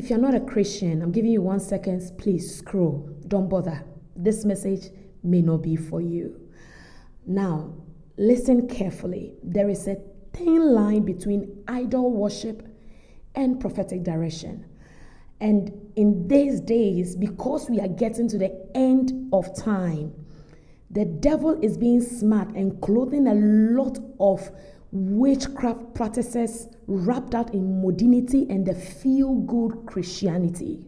If you're not a Christian, I'm giving you 1 second. Please scroll. Don't bother. This message may not be for you. Now, listen carefully. There is a thin line between idol worship and prophetic direction. And in these days, because we are getting to the end of time, the devil is being smart and clothing a lot of witchcraft practices wrapped out in modernity and the feel-good Christianity.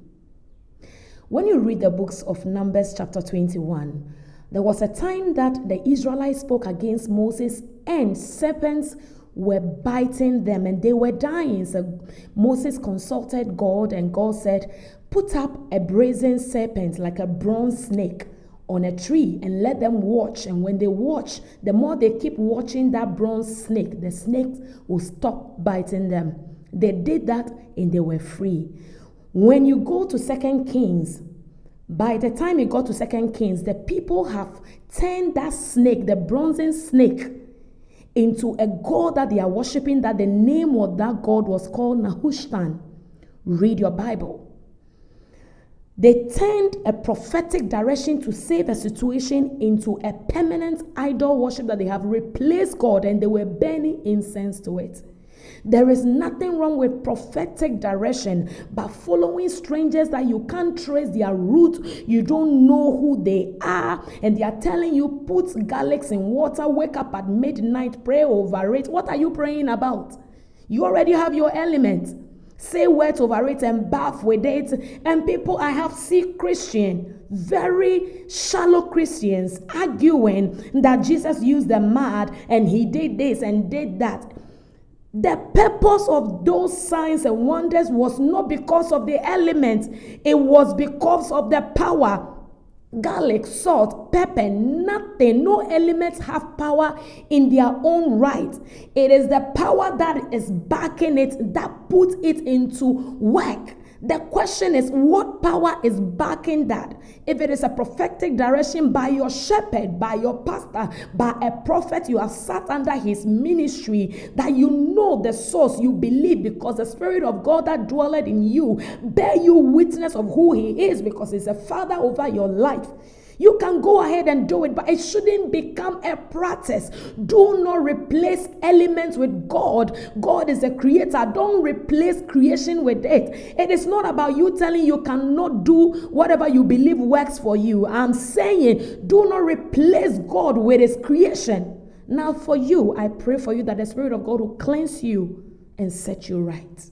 When you read the books of Numbers chapter 21, there was a time that the Israelites spoke against Moses and serpents were biting them and they were dying. So Moses consulted God and God said, put up a brazen serpent like a bronze snake on a tree and let them watch. And when they watch, the more they keep watching that bronze snake, the snake will stop biting them. They did that and they were free. When you go to 2 Kings, by the time you got to 2 Kings, the people have turned that snake, the bronze snake, into a god that they are worshiping, that the name of that god was called Nehushtan. Read your Bible. They turned a prophetic direction to save a situation into a permanent idol worship that they have replaced God, and they were burning incense to it. There is nothing wrong with prophetic direction, but following strangers that you can't trace their root, you don't know who they are, and they are telling you, put garlics in water, wake up at midnight, pray over it. What are you praying about? You already have your element. Say words over it and bath with it. And people, I have seen Christian, very shallow Christians arguing that Jesus used the mud and he did this and did that. The purpose of those signs and wonders was not because of the elements. It was because of the power. Garlic, salt, pepper, nothing, no elements have power in their own right. It is the power that is backing it that puts it into work. The question is, what power is backing that? If it is a prophetic direction by your shepherd, by your pastor, by a prophet, you have sat under his ministry, that you know the source, you believe, because the Spirit of God that dwelleth in you bear you witness of who he is, because he's a father over your life. You can go ahead and do it, but it shouldn't become a practice. Do not replace elements with God. God is a creator. Don't replace creation with it. It is not about you telling you cannot do whatever you believe works for you. I'm saying do not replace God with his creation. Now for you, I pray for you that the Spirit of God will cleanse you and set you right.